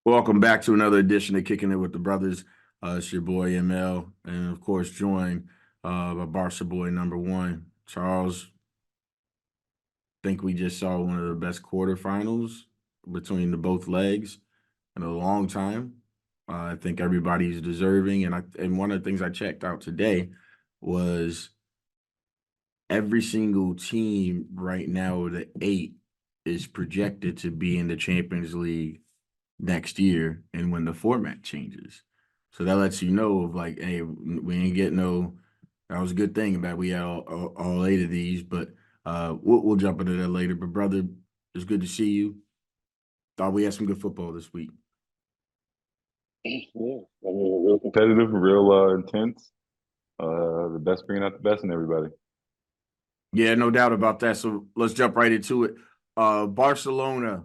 Welcome back to another edition of Kicking It with the Brothers. It's your boy ML, and of course, joined by Barca boy number one, Charles. Think we just saw one of the best quarterfinals between the both legs in a long time. I think everybody's deserving, and one of the things I checked out today was every single team right now, the eight, is projected to be in the Champions League next year and when the format changes. So that lets you know of like, hey, we ain't get no. That was a good thing about we had all eight of these, but we'll jump into that later. But brother, it's good to see you. Thought we had some good football this week. Yeah, I mean, real competitive, real intense. The best bringing out the best in everybody. Yeah, no doubt about that. So let's jump right into it. Barcelona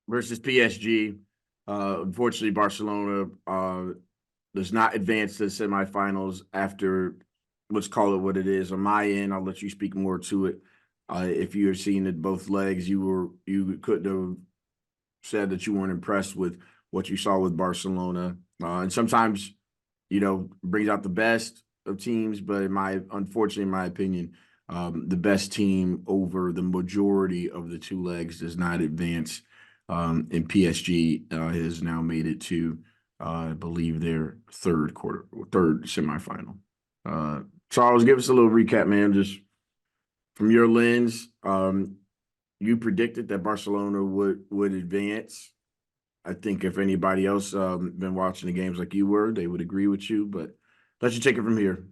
versus PSG. Unfortunately, Barcelona does not advance to the semifinals after, let's call it what it is. On my end, I'll let you speak more to it. If you're seeing it both legs, you couldn't have said that you weren't impressed with what you saw with Barcelona. And sometimes, brings out the best of teams, but unfortunately, in my opinion, the best team over the majority of the two legs does not advance. And PSG has now made it to, I believe, their third semifinal. Charles, give us a little recap, man, just from your lens. You predicted that Barcelona would advance. I think if anybody else been watching the games like you were, they would agree with you. But let you take it from here.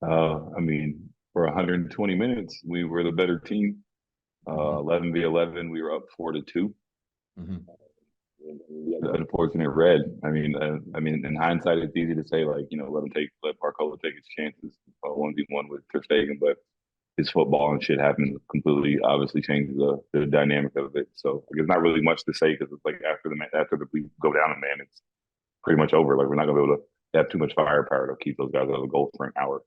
I mean, for 120 minutes, we were the better team. 11-11, we were up 4-2. Mm-hmm. We had the unfortunate red. I mean, in hindsight, it's easy to say like, let Barcola take his chances, 1v1 with Ter Stegen, but his football and shit happens completely. Obviously, changes the dynamic of it. So like, it's not really much to say because it's like after we go down a man, it's pretty much over. Like we're not gonna be able to have too much firepower to keep those guys out of the goal for an hour.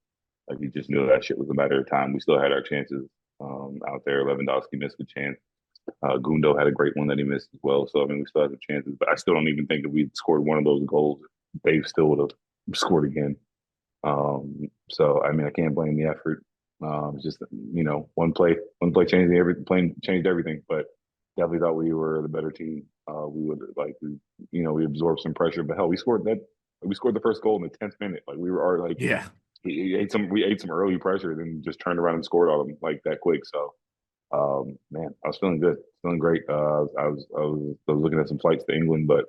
Like we just knew that shit was a matter of time. We still had our chances out there. Lewandowski missed a chance. Gundo had a great one that he missed as well. So I mean, we still had some chances, but I still don't even think if we scored one of those goals, they still would have scored again. So I mean, I can't blame the effort. It's just one play changed everything. But definitely thought we were the better team. We would we absorbed some pressure, but hell, we scored that. We scored the first goal in the 10th minute. Like we were already like Yeah. we ate some early pressure, then just turned around and scored on them like that quick. So man, I was feeling good, feeling great. I was looking at some flights to England, but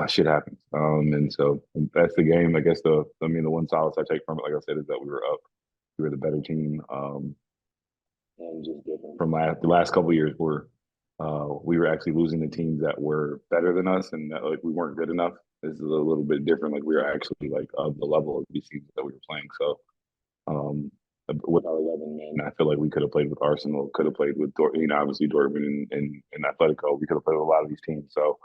shit happens. And so that's the game. I guess the one solace I take from it, like I said, is that we were up. We were the better team. And just different from the last couple of years where we were actually losing the teams that were better than us and that, like we weren't good enough. This is a little bit different. Like we were actually like of the level of these teams that we were playing. So um, with our 11 men, I feel like we could have played with Arsenal, could have played with obviously Dortmund and Atletico. We could have played with a lot of these teams. So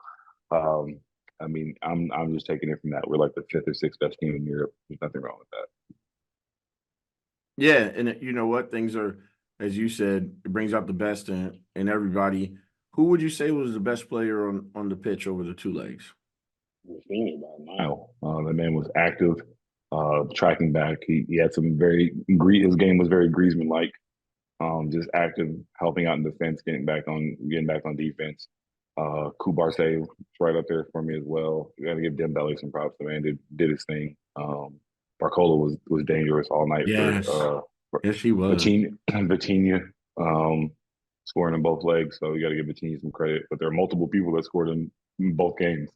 um, I mean, I'm just taking it from that. We're like the fifth or sixth best team in Europe. There's nothing wrong with that. Yeah. And you know what? Things are, as you said, it brings out the best in everybody. Who would you say was the best player on the pitch over the two legs? Rafinha by a mile. The man was active, tracking back. He had some his game was very Griezmann like. Just active, helping out in defense, getting back on defense. Kubarse was right up there for me as well. You got to give Dembele some props. The man did his thing. Barcola was dangerous all night Yes. for Yes, he was. Vitinha, scoring in both legs. So you got to give Vitinha some credit. But there are multiple people that scored in both games.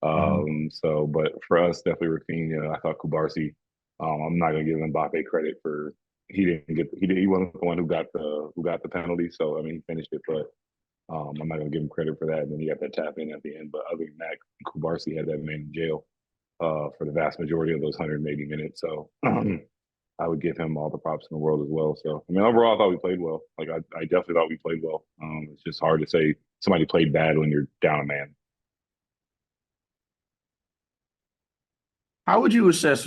Mhm. But for us, definitely Rafinha. I thought Kubarsi. I'm not gonna give Mbappe credit for he wasn't the one who got the penalty. So I mean, he finished it, but I'm not gonna give him credit for that. And then he got that tap in at the end. But other than that, Kubarsi had that man in jail for the vast majority of those 180 minutes. So I would give him all the props in the world as well. So I mean, overall, I thought we played well. Like I definitely thought we played well. It's just hard to say somebody played bad when you're down a man. How would you assess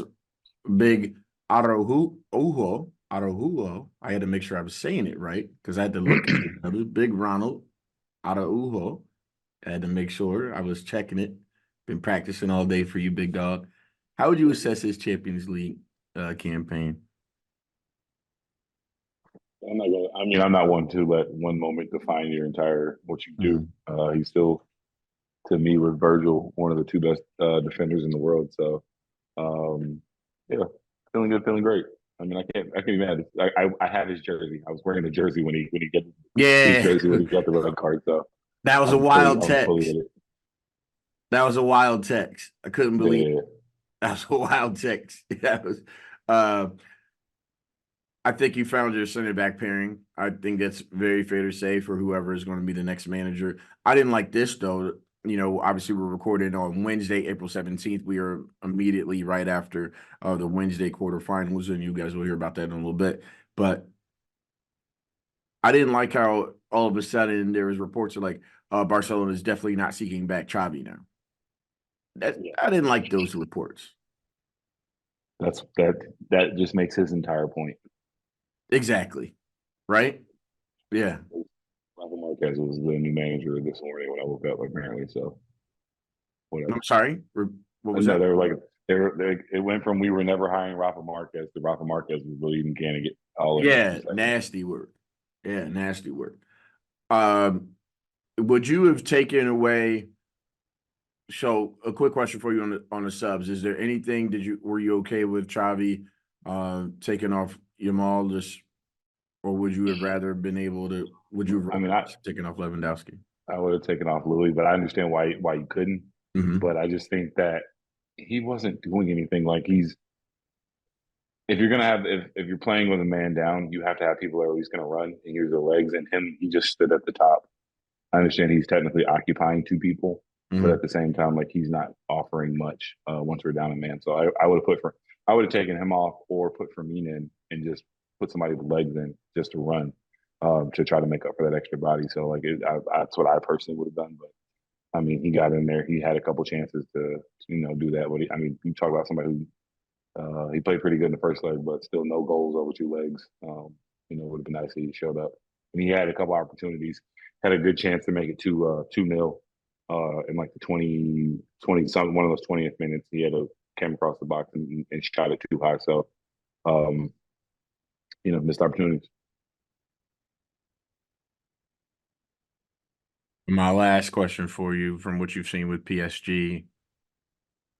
Big Araujo Araujo. I had to make sure I was saying it right because I had to look at the other big Ronald Araujo. I had to make sure I was checking it. Been practicing all day for you, big dog. How would you assess his Champions League campaign? I'm not gonna. I mean, I'm not one to let one moment define your entire what you do. Mhm. He's still, to me, with Virgil, one of the two best defenders in the world. So, um, yeah, feeling good, feeling great. I mean, I can't be mad. I have his jersey. I was wearing the jersey when he got his Yeah, jersey when he got the red card. So that was a I wild was fully text. with it. That was a wild text. I couldn't believe it. Yeah, That was a wild text. That was. Uh, I think you found your center back pairing. I think that's very fair to say for whoever is going to be the next manager. I didn't like this though. You know, obviously we're recording on Wednesday, April 17th. We are immediately right after the Wednesday quarterfinals, and you guys will hear about that in a little bit. But I didn't like how all of a sudden there was reports of like Barcelona is definitely not seeking back Xavi now. That yeah. I didn't like those reports. That just makes his entire point. Exactly. Right? Yeah. Rafa Marquez was the new manager this morning when I woke up, apparently. So whatever. I'm sorry. What was No, that? they were like it went from we were never hiring Rafa Marquez to Rafa Marquez was the leading candidate all in a few Yeah, seconds. nasty word. Yeah, nasty word. Um, would you have taken away? So, a quick question for you on the subs: is there anything? Were you okay with Chavi taking off Yamal, just, or would you have rather been able to? Would you have I rather mean, taken off Lewandowski? I would have taken off Louis, but I understand why you couldn't. Mm-hmm. But I just think that he wasn't doing anything. Like he's if you're gonna have if you're playing with a man down, you have to have people that are at least gonna run and use their legs. And him, he just stood at the top. I understand he's technically occupying two people, but Mm-hmm. at the same time, like he's not offering much once we're down a man. So I would have I would have taken him off or put Firmino in and just put somebody with legs in just to run to try to make up for that extra body. So that's what I personally would have done. But I mean, he got in there. He had a couple chances to do that. But I mean, you talk about somebody who he played pretty good in the first leg, but still no goals over two legs. It would have been nice if he showed up. And he had a couple opportunities, had a good chance to make it to 2-0 in like the 20 some one of those 20th minutes. He had a came across the box and shot it too high. So um, missed opportunities. My last question for you, from what you've seen with PSG,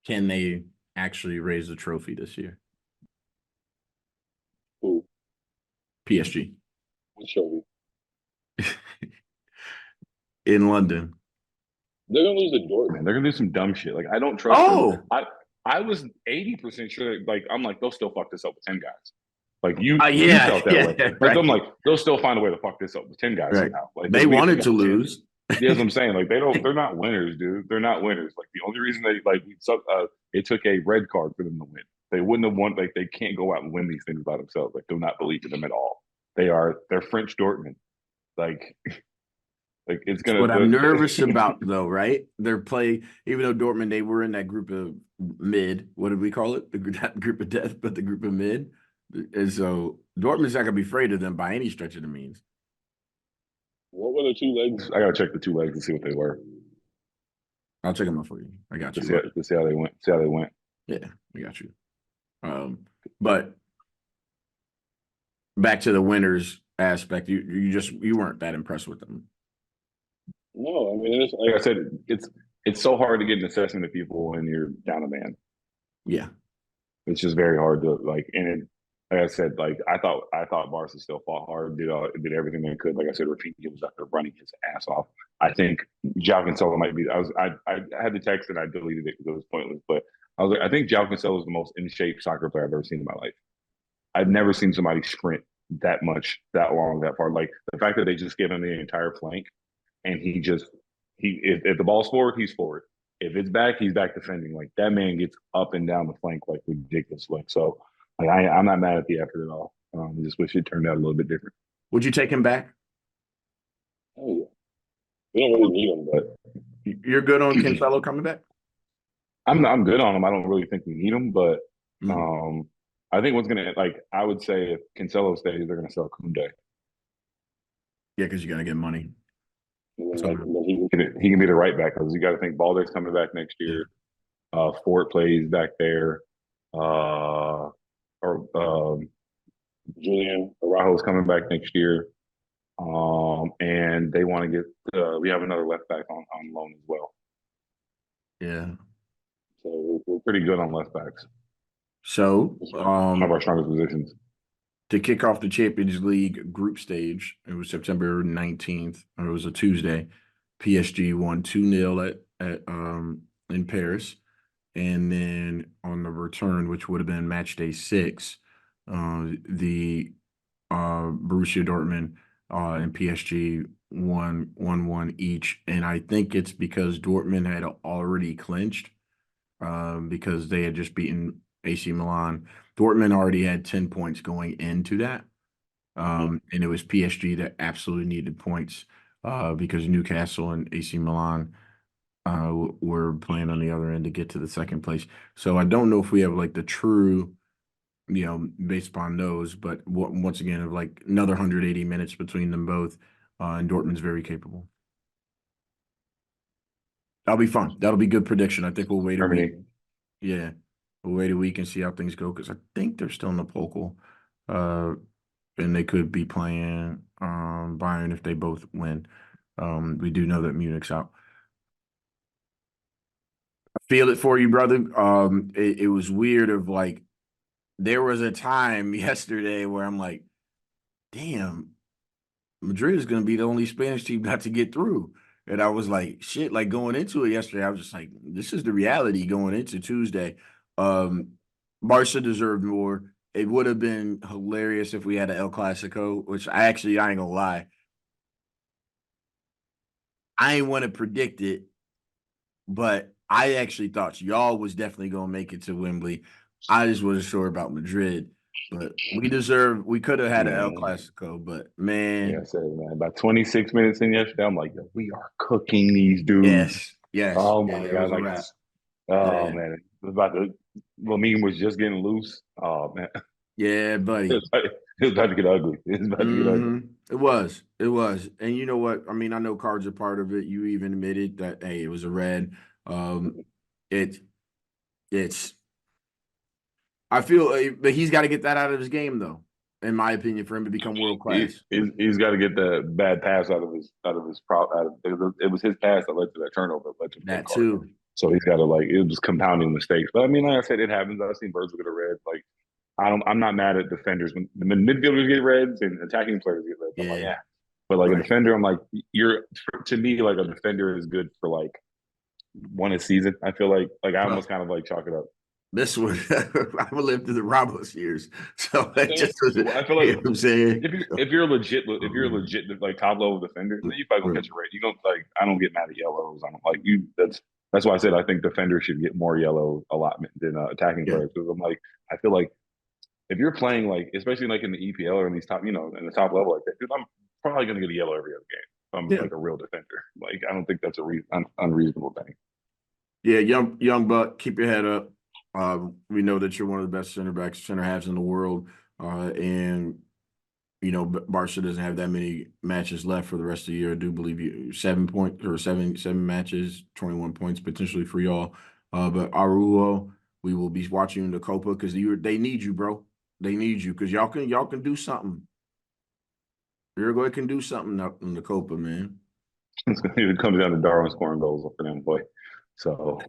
can they actually raise the trophy this year? Ooh, PSG what show? in London. They're gonna lose to Dortmund. They're gonna do some dumb shit. Like I don't trust them. Oh, I was 80% sure. Like I'm like they'll still fuck this up with 10 guys. Like you yeah, felt that way. yeah, Like I'm right, like they'll still find a way to fuck this up with 10 guys right. somehow. Like They because they wanted got to a chance. lose. Yeah, that's what I'm saying. Like they're not winners, dude. They're not winners. Like the only reason they it took a red card for them to win. They wouldn't have won. Like they can't go out and win these things by themselves. Like do not believe in them at all. They're French Dortmund. Like it's That's gonna what I'm nervous about, though, right? They're play, even though Dortmund, they were in that group of mid. What did we call it? Not group of death, but the group of mid. And so Dortmund's not gonna be afraid of them by any stretch of the means. What were the two legs? I gotta check the two legs to see what they were. I'll check them out for you. I got To you. see to see how they went. See how they went. Yeah, I got you. But back to the winners aspect, you weren't that impressed with them. No, I mean, like I said, it's so hard to get an assessment of people when you're down a man. Yeah. It's just very hard to like, like I said, like I thought Barca still fought hard, did everything they could. Like I said, Rafinha was out there running his ass off. I think João Cancelo might be. I had the text and I deleted it because it was pointless. But I was like, I think João Cancelo is the most in shape soccer player I've ever seen in my life. I've never seen somebody sprint that much, that long, that far. Like the fact that they just gave him the entire flank and if the ball's forward, he's forward. If it's back, he's back defending. Like that man gets up and down the flank like ridiculously. So like I'm not mad at the effort at all. I just wish it turned out a little bit different. Would you take him back? Oh yeah, we don't really need him, but You're good on Cancelo coming back? I'm good on him. I don't really think we need him, but Mm. um, I think what's gonna like I would say if Cancelo stays, they're gonna sell Kunde. Yeah, because you got to get money. And then, So, then he can be the right back because you got to think Balder's coming back next yeah. year. Fort plays back there. Or Julian Araujo's coming back next year. And they want to get we have another left back on loan as well. Yeah. So we're pretty good on left backs. So, It's one of our strongest positions. to kick off the Champions League group stage, it was September 19th, or it was a Tuesday. PSG won 2-0 at in Paris. And then on the return, which would have been match day 6, the Borussia Dortmund and PSG won 1-1 each. And I think it's because Dortmund had already clinched because they had just beaten AC Milan. Dortmund already had 10 points going into that. And it was PSG that absolutely needed points because Newcastle and AC Milan were playing on the other end to get to the second place. So I don't know if we have like the true, based upon those, but once again, of like another 180 minutes between them both, and Dortmund's very capable. That'll be fun. That'll be good prediction. I think we'll wait a week. Germany. Yeah, we'll wait a week and see how things go because I think they're still in the Pokal, uh, and they could be playing Bayern if they both win. We do know that Munich's out. I feel it for you, brother. It was weird. Of like, there was a time yesterday where I'm like, damn, Madrid is going to be the only Spanish team not to get through. And I was like, shit, like going into it yesterday, I was just like, this is the reality going into Tuesday. Um, Barca deserved more. It would have been hilarious if we had an El Clasico, which I ain't gonna lie. I ain't want to predict it, but I actually thought y'all was definitely gonna make it to Wembley. I just wasn't sure about Madrid, but we could have had an El Man, Clasico, but yeah, I man, said it, man. About 26 minutes in yesterday, I'm like, yo, we are cooking these dudes. yes, Oh yeah, my it God. was a Like, wrap. oh Yeah, man. It was about to, Lamine was just getting loose. Oh man. yeah, buddy. It was about to get ugly. It was about to get ugly. It was, and you know what? I mean, I know cards are part of it. You even admitted that, hey, it was a red. Um, it, it's. I feel, but he's got to get that out of his game, though, in my opinion, for him to become world class. He's got to get the bad pass out of his prop. It was his pass that led to that turnover, that led to the red That card. too. So he's got to like it was compounding mistakes. But I mean, like I said, it happens. I've seen birds with a red. Like I'm not mad at defenders when the midfielders get reds and attacking players get reds. I'm like, Yeah, yeah. But like a right. defender, I'm like, you're to me like a defender is good for like one a season. I feel like I Bro, almost kind of like chalk it up. this one, I lived through the Ramos years, so I'm it saying? just was, I feel you like know what I'm saying. if you're legit like top level defender, then you probably gonna catch a red. You don't like I don't get mad at yellows. I don't like you. That's why I said I think defenders should get more yellow allotment than attacking Yeah, players because I'm like I feel like if you're playing like especially like in the EPL or in these top in the top level like that, dude, I'm probably gonna get a yellow every other game. If I'm yeah. like a real defender. Like I don't think that's a unreasonable thing. Yeah, young buck, keep your head up. We know that you're one of the best center backs, center halves in the world, and Barca doesn't have that many matches left for the rest of the year. I do believe you 7 point or seven matches, 21 points potentially for y'all. But Arujo, we will be watching you in the Copa because they need you, bro. They need you because y'all can do something. Uruguay can do something up in the Copa, man. It comes down to Darwin scoring goals for them, boy. So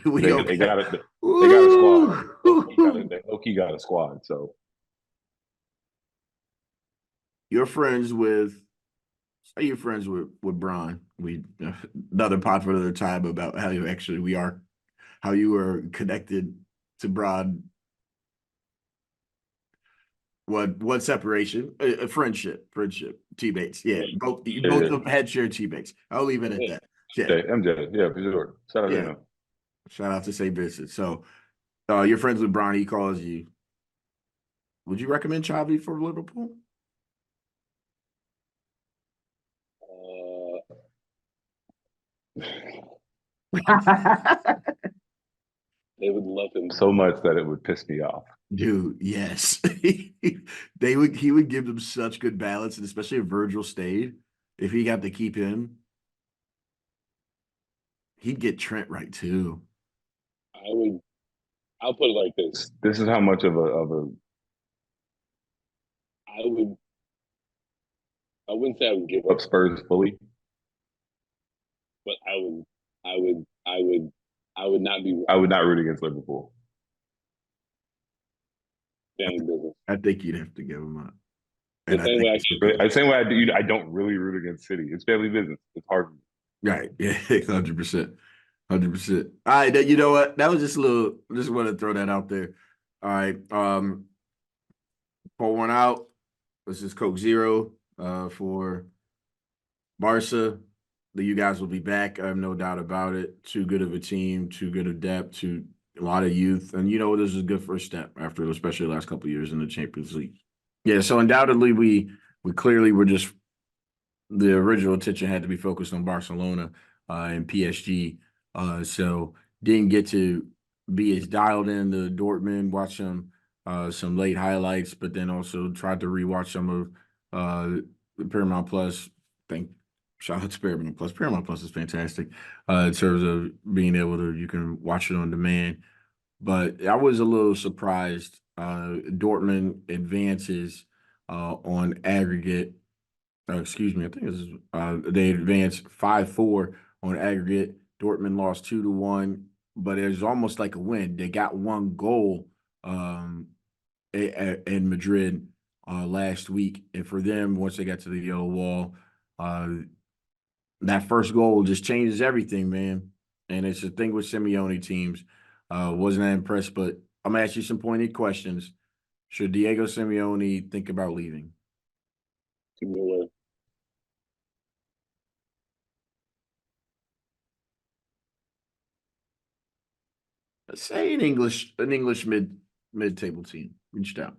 We they okay. got it. They got a squad. Woo! They low key got a squad. So You're friends with Are you friends with Brian? We another pod for another time about how we are, how you were connected to Brian. What separation? Friendship, teammates. Yeah, both you both yeah, of them had shared teammates. I'll leave it at yeah. that. Yeah, MJ, yeah, for sure. Shout out to yeah. him. Shout out to St. Vincent. So, you're friends with Brian. He calls you. Would you recommend Xavi for Liverpool? They would love him. so much that it would piss me off. Dude, yes. He would give them such good balance, and especially if Virgil stayed, if he got to keep him, he'd get Trent right too. I would. I'll put it like this. This is how much of a I would. I wouldn't say I would give up up, Spurs fully. but I would. I would. I would. I would not be I would not root against Liverpool. family business. I think you'd have to give him up. The And I same think way I it's should. The same way I do. I don't really root against City. It's family business. It's hard. right. Yeah, 100%. 100%. All right, you know what? That was just a little, just want to throw that out there. All right. Pour one out. This is Coke Zero for Barca. You guys will be back. I have no doubt about it. Too good of a team, too good of depth, too a lot of youth. And you know, this is a good first step after especially the last couple of years in the Champions League. Yeah, so undoubtedly we clearly were just the original attention had to be focused on Barcelona and PSG. So didn't get to be as dialed in to Dortmund, watch some late highlights, but then also tried to rewatch some of the Paramount Plus. Thank shout out to Paramount Plus. Paramount Plus is fantastic in terms of being able to you can watch it on demand. But I was a little surprised. Dortmund advances on aggregate. Excuse me, I think they advanced 5-4 on aggregate. Dortmund lost 2-1, but it was almost like a win. They got one goal in Madrid last week, and for them, once they got to the yellow wall, uh, that first goal just changes everything, man. And it's a thing with Simeone teams. Wasn't that impressed, but I'm gonna ask you some pointed questions. Should Diego Simeone think about leaving? Give me away. Let's say an English mid table team reached out.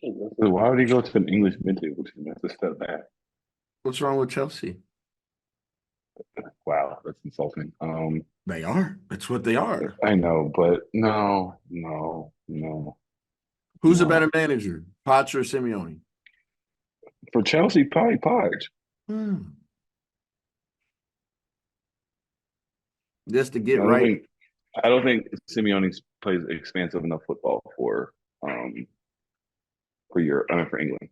So why would he go to an English mid-table team? That's a step back. What's wrong with Chelsea? Wow, that's insulting. They are. That's what they are. I know, but no. Who's a No. better manager, Poch or Simeone? For Chelsea, probably Podge. Just to get I don't right. think I don't think Simeone plays expansive enough football for Europe. I mean, for England.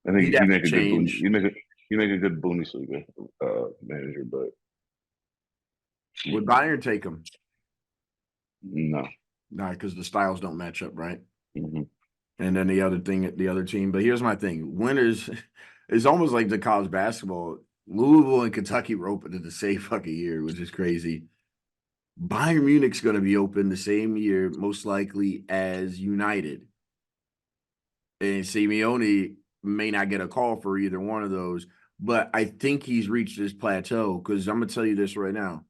I think He'd he'd have to make a good change. he'd make a good Bundesliga manager, but Would Bayern take him? no. Nah, because the styles don't match up, right? Mm-hmm. And then the other team. But here's my thing: winners, it's almost like the college basketball. Louisville and Kentucky were open in the same fucking year, which is crazy. Bayern Munich's going to be open the same year, most likely as United. And Simeone may not get a call for either one of those, but I think he's reached his plateau because I'm going to tell you this right now.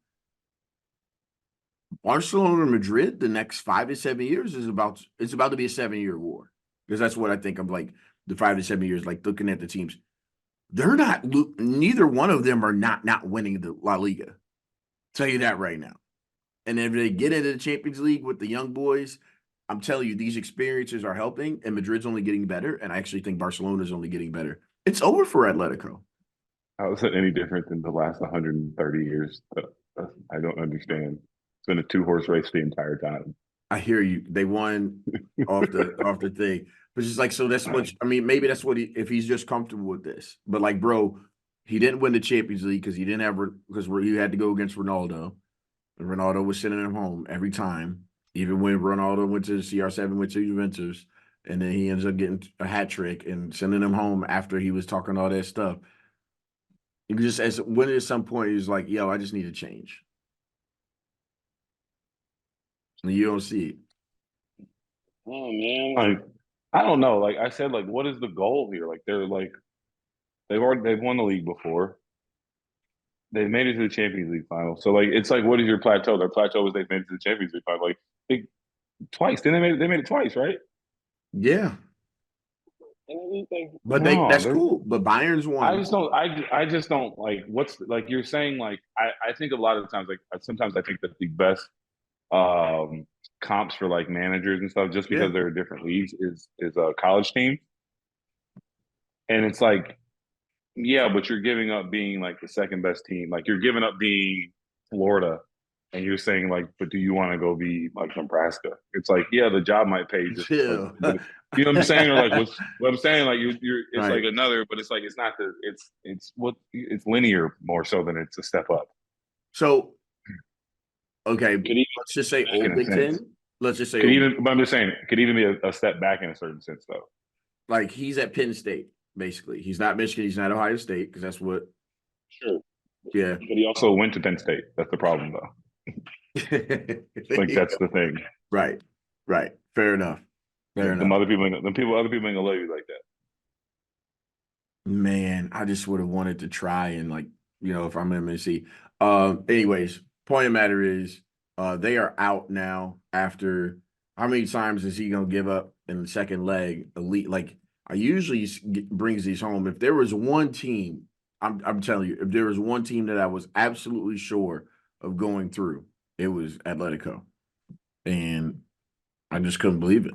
Barcelona and Madrid, the next 5 to 7 years it's about to be a 7-year war because that's what I think of like the 5 to 7 years, like looking at the teams. They're not, neither one of them are not winning the La Liga. Tell you that right now. And if they get into the Champions League with the young boys, I'm telling you, these experiences are helping, and Madrid's only getting better. And I actually think Barcelona's only getting better. It's over for Atletico. How is it any different than the last 130 years? I don't understand. It's been a two-horse race the entire time. I hear you. They won off the thing. But it's like, so that's what I mean, maybe that's what if he's just comfortable with this. But like, bro, he didn't win the Champions League because he didn't have because he had to go against Ronaldo. And Ronaldo was sending him home every time. Even when Ronaldo went to CR7, went to Juventus, and then he ends up getting a hat trick and sending him home after he was talking all that stuff. You just when at some point he's like, yo, I just need to change. And you don't see it. Oh man, Like, I don't know. Like I said, like what is the goal here? Like they're like they've won the league before. They've made it to the Champions League final. So like it's like what is your plateau? Their plateau is they've made it to the Champions League final. Like twice. Then they made it twice, right? Yeah. And I just think But No, that's cool. But Bayern's I won. just don't. I just don't like what's like you're saying. Like I think a lot of the times, like sometimes I think that the best um comps for like managers and stuff, just Yeah. because they're different leagues, is a college team, and it's like yeah, but you're giving up being like the second best team. Like you're giving up being Florida, and you're saying like, but do you want to go be like Nebraska? It's like yeah, the job might pay just like, Chill. but you know what I'm saying, or like what I'm saying, like you're it's like Right. another, but it's like it's not the it's linear more so than it's a step up. So, okay, could even let's just say back In old a Big sense. Ten. Let's just say Could old. even, but I'm just saying, it could even be a step back in a certain sense, though. Like he's at Penn State, basically. He's not Michigan. He's not Ohio State because that's what. sure, Yeah. But he also went to Penn State. That's the problem, though. Like that's the thing. Right. Right. Fair enough. Fair Like, enough. other people ain't gonna love you like that. Man, I just would have wanted to try and like, if I'm MSC. Anyways, point of matter is they are out now after how many times is he gonna give up in the second leg? Elite like I usually brings these home. If there was one team, I'm telling you, if there was one team that I was absolutely sure of going through, it was Atletico. And I just couldn't believe it.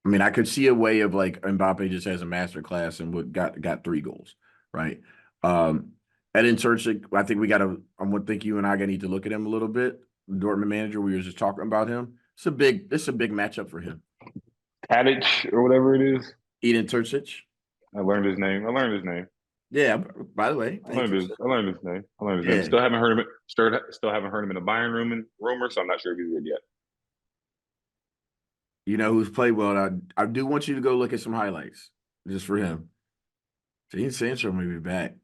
I mean, I could see a way of like Mbappe just has a master class and what got 3 goals, right? Um, Edin Terzic, I think we got to. I would think you and I need to look at him a little bit. Dortmund manager, we were just talking about him. It's a big matchup for him. Tadic or whatever it is. Edin Terzic. I learned his name. I learned his name. Yeah. By the way, thank you. I learned his name. I learned his name. Yeah. Still haven't heard him. Still haven't heard him in the Bayern rumor. So I'm not sure if he's good yet. You know who's played well. I do want you to go look at some highlights just for him. Gene Sancho may be back.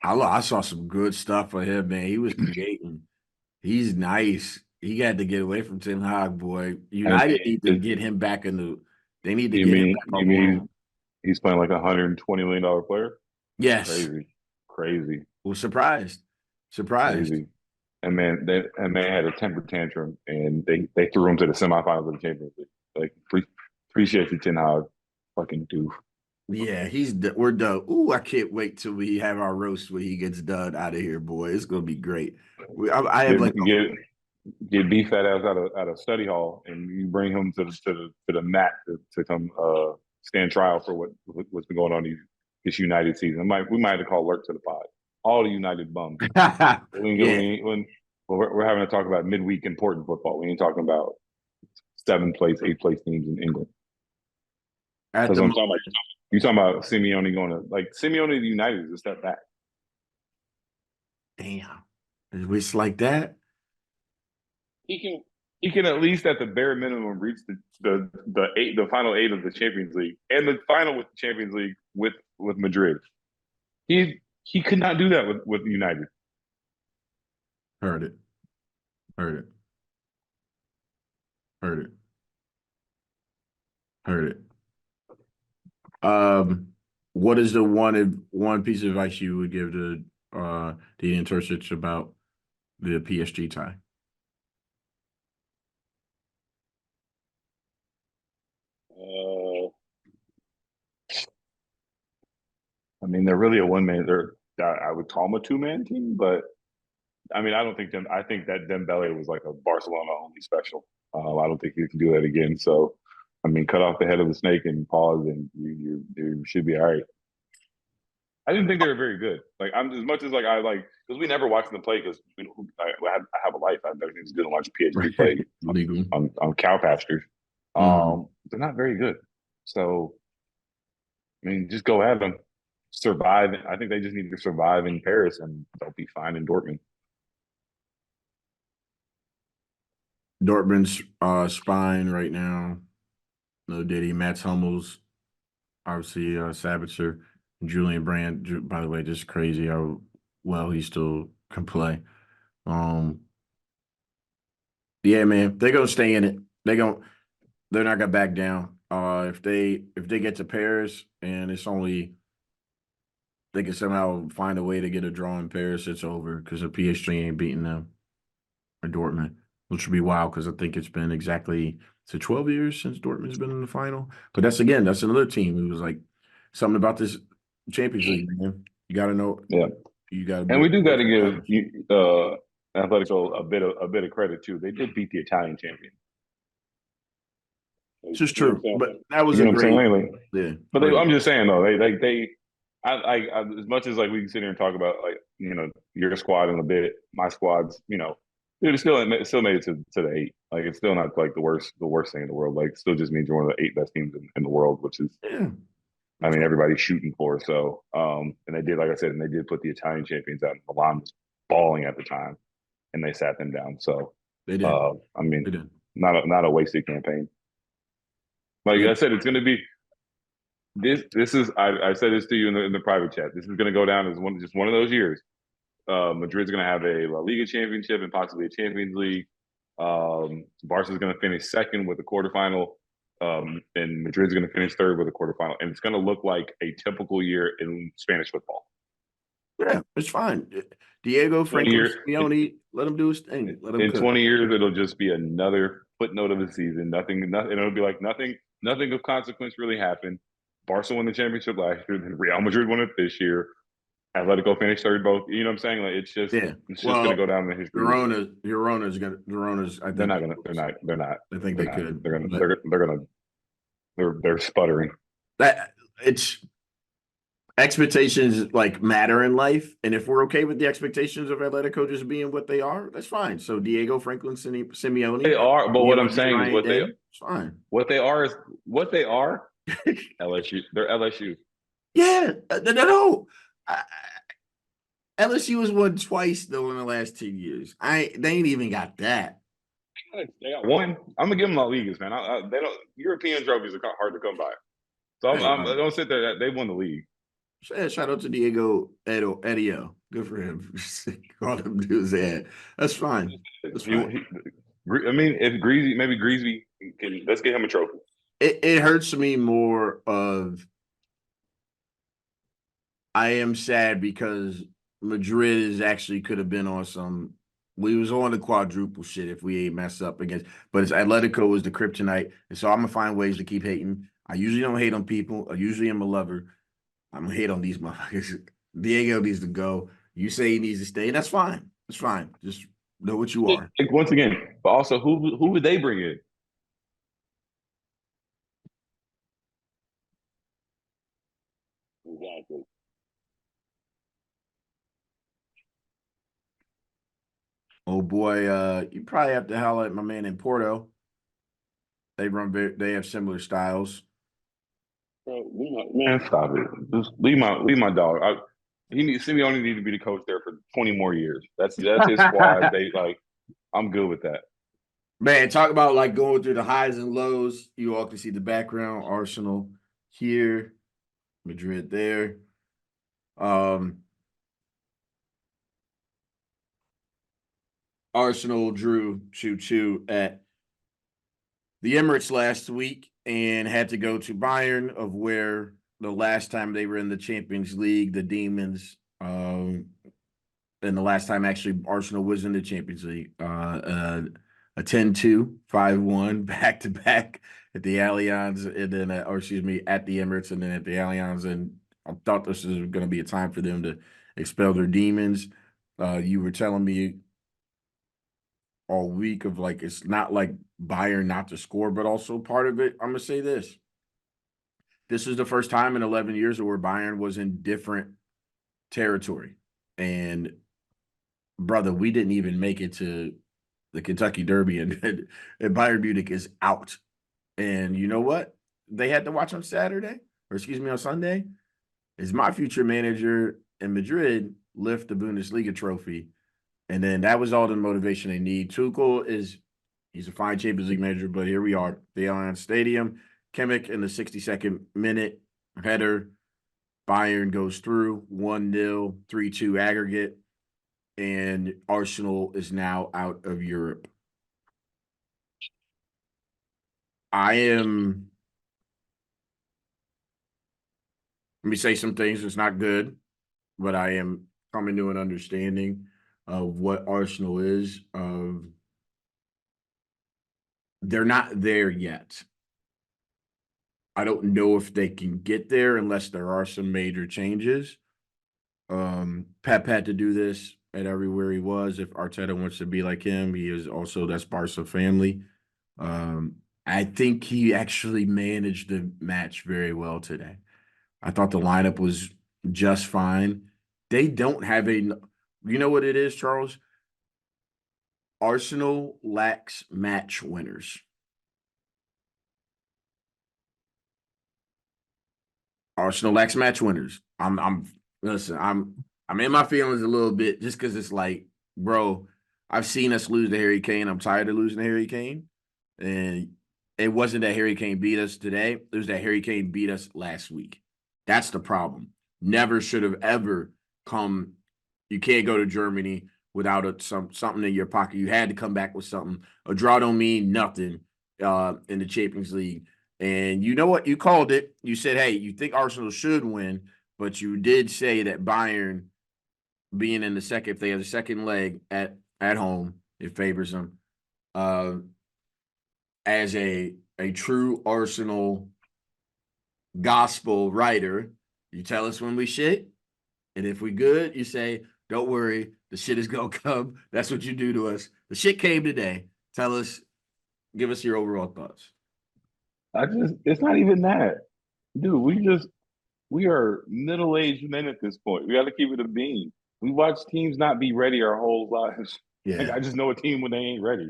I saw some good stuff for him, man. He was creating. He's nice. He had to get away from Ten Hag, boy. And United need to get him back in the. They need to you get him mean back you on mean loan. he's playing like $120 million player? Yes. Crazy, crazy, Was surprised. Surprised. crazy. And man had a temper tantrum, and they threw him to the semifinals of the Champions League. Like appreciate you, Ten Hag, fucking doof. Yeah, we're done. Ooh, I can't wait till we have our roast when he gets done out of here, boy. It's gonna be great. I have Get like get get beef fat ass out of study hall, and you bring him to the mat to come stand trial for what's been going on this United season. We might have to call Lurk to the pod. All the United bums. yeah. When we're having to talk about midweek important football. We ain't talking about 8th place teams in England. At Because the I'm moment, talking about you talking about Simeone going to like Simeone the United is a step back. damn. It's like that. he can. He can at least at the bare minimum reach the final 8 of the Champions League and the final with the Champions League with Madrid. He could not do that with United. Heard it. Heard it. Heard it. Heard it. What is the one piece of advice you would give to Dean Terzic about the PSG tie? Uh, I mean, they're really a one man. I would call them a 2-man team, but I mean, I don't think them. I think that Dembele was like a Barcelona only special. I don't think you can do that again. So, I mean, cut off the head of the snake and pause, and you should be all right. I didn't think they were very good. Like I'm as much as like I like because we never watched them play because I have a life. I've never just didn't watch PSG play Legal. on cow pastures. Mhm. They're not very good. So I mean, just go at them. Survive. I think they just need to survive in Paris, and they'll be fine in Dortmund. Dortmund's spine right now. No Diddy. Mats Hummels, obviously Sabitzer, Julian Brand. By the way, just crazy how well he still can play. Um, yeah, man, they're gonna stay in it. They're not gonna back down. If they get to Paris and it's only they can somehow find a way to get a draw in Paris, it's over because the PSG ain't beating them or Dortmund. which would be wild because I think it's been exactly 12 years since Dortmund's been in the final. But that's another team who was like something about this Champions League, man. You got to know. Yeah, You got to and be. we do got to give Atletico a bit of credit too. They did beat the Italian champion. It's just true, but that was You a know what I'm great. saying? Like, Yeah, but I'm just saying though, I as much as like we can sit here and talk about like your squad in a bit, my squad's it still made it to the 8. Like it's still not like the worst thing in the world. Like it still just means you're one of the 8 best teams in the world, which is yeah. I mean everybody's shooting for. So and they did like I said, and they did put the Italian champions out. Milan was balling at the time, and they sat them down. So They did. I mean They did. not a wasted campaign. Like I said, it's going to be. This is I said this to you in the private chat. This is going to go down as just one of those years. Madrid's going to have a La Liga championship and possibly a Champions League. Barca's going to finish second with the quarterfinal, and Madrid's going to finish third with a quarterfinal. And it's going to look like a typical year in Spanish football. Yeah, it's fine. Diego Franco Simeone, let him do his thing. Let him in cook. 20 years, it'll just be another footnote of the season. Nothing. It'll be like nothing of consequence really happened. Barca won the championship last year. Then Real Madrid won it this year. Atletico finished third both. You know what I'm saying? Like it's just gonna go down in history. Girona's I think they're not gonna. I think they could. They're sputtering. That it's expectations like matter in life, and if we're okay with the expectations of Atletico just being what they are, that's fine. So Diego Franklin Simeone, they are, but what I'm saying is it's fine. What they are. LSU. They're LSU. Yeah, no. LSU has won twice though in the last 2 years. They ain't even got that. They got one. I'm gonna give them La Ligas, man. They don't. European trophies are hard to come by. So I don't sit there. They won the league. Shout out to Diego Edio. Good for him. All them dudes had. That's fine. That's fine. I mean, if Greasy can, let's get him a trophy. It hurts me more of I am sad because Madrid is actually could have been on some. We was on the quadruple shit if we ain't mess up against. But it's Atletico was the kryptonite, and so I'm gonna find ways to keep hating. I usually don't hate on people. I usually am a lover. I'm gonna hate on these motherfuckers. Diego needs to go. You say he needs to stay. That's fine. It's fine. Just know what you are. Once again, but also who would they bring in? Exactly. Oh boy, you probably have to holler at my man in Porto. They have similar styles. Bro, man, stop it. Just leave my dog. Simeone need to be the coach there for 20 more years. That's his squad. I'm good with that. Man, talk about like going through the highs and lows. You all can see the background. Arsenal here, Madrid there. Arsenal drew 2-2 at the Emirates last week and had to go to Bayern, of where the last time they were in the Champions League, the Demons, and the last time actually Arsenal was in the Champions League, a 10-2, 5-1 back-to-back at the Allianz, and then, at the Emirates, and then at the Allianz. And I thought this was going to be a time for them to expel their demons. You were telling me all week of like, it's not like Bayern not to score, but also part of it, I'm going to say this. This is the first time in 11 years where Bayern was in different territory. And, brother, we didn't even make it to the Kentucky Derby, and Bayern Munich is out. And you know what? They had to watch on on Sunday, is my future manager in Madrid lift the Bundesliga trophy. And then that was all the motivation they need. Tuchel he's a fine Champions League manager, but here we are, the Allianz Stadium. Kimmich in the 62nd minute header. Bayern goes through 1-0, 3-2 aggregate, and Arsenal is now out of Europe. Let me say some things. It's not good, but I am coming to an understanding of what Arsenal is, of they're not there yet. I don't know if they can get there unless there are some major changes. Pep had to do this at everywhere he was. If Arteta wants to be like him, he is also that's Barca family. I think he actually managed the match very well today. I thought the lineup was just fine. They don't have you know what it is, Charles? Arsenal lacks match winners. Arsenal lacks match winners. Listen, I'm in my feelings a little bit just because it's like, bro, I've seen us lose to Harry Kane. I'm tired of losing to Harry Kane. And it wasn't that Harry Kane beat us today. It was that Harry Kane beat us last week. That's the problem. Never should have ever come. You can't go to Germany without something in your pocket. You had to come back with something. A draw don't mean nothing in the Champions League. And you know what? You called it. You said, hey, you think Arsenal should win, but you did say that Bayern being in the second, if they have the second leg at home, it favors them. As a true Arsenal gospel writer, you tell us when we shit, and if we good, you say, don't worry, the shit is gonna come. That's what you do to us. The shit came today. Tell us, give us your overall thoughts. It's not even that, dude. We are middle-aged men at this point. We got to keep it a bean. We watch teams not be ready our whole lives. Yeah. Like, I just know a team when they ain't ready.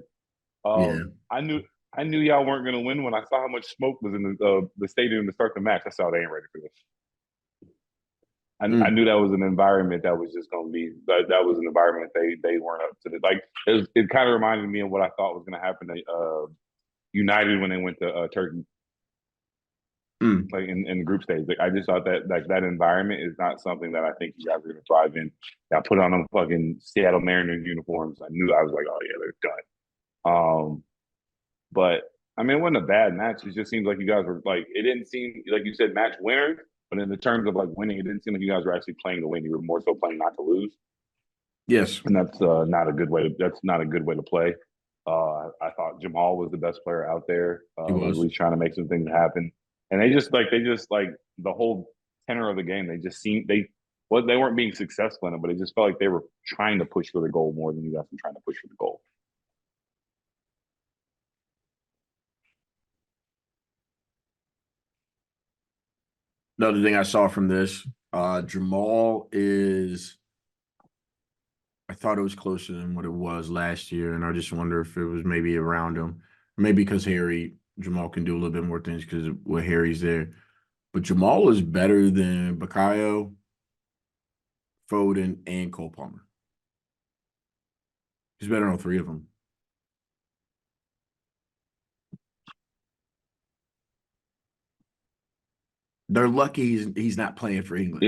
Yeah. I knew y'all weren't gonna win when I saw how much smoke was in the stadium to start the match. I saw they ain't ready for this. I knew that was an environment that was just gonna be that was an environment they weren't up to. Like it kind of reminded me of what I thought was gonna happen to United when they went to Turkey. Like in the group stage. Like I just thought that that environment is not something that I think you guys are gonna thrive in. I put on them fucking Seattle Mariners uniforms. I was like, oh yeah, they're done. But I mean, it wasn't a bad match. It just seems like you guys were like, it didn't seem like you said match winners, but in the terms of like winning, it didn't seem like you guys were actually playing to win. You were more so playing not to lose. Yes, and that's not a good way. That's not a good way to play. I thought Jamal was the best player out there. He was. At least trying to make some things happen. And they just like the whole tenor of the game. They just seemed they weren't being successful in it, but it just felt like they were trying to push for the goal more than you guys were trying to push for the goal. Another thing I saw from this, Jamal is, I thought it was closer than what it was last year, and I just wonder if it was maybe around him. Maybe because Jamal can do a little bit more things because with Harry's there. But Jamal is better than Bukayo, Foden, and Cole Palmer. He's better on three of them. They're lucky he's not playing for England.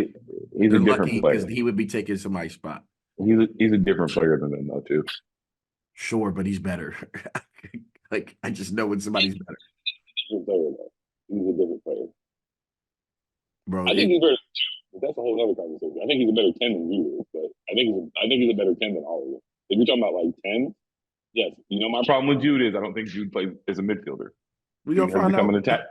He's They're a different lucky player. because he would be taking somebody's spot. He's a different player than them though too. Sure, but he's better. Like I just know when somebody's better. He's a different player. Bro, I think he's better. That's a whole other conversation. I think he's a better 10 than you is, but I think he's a better 10 than all of you. If you're talking about like 10, yes. You know my problem with Jude is I don't think Jude plays as a midfielder. We gonna find out.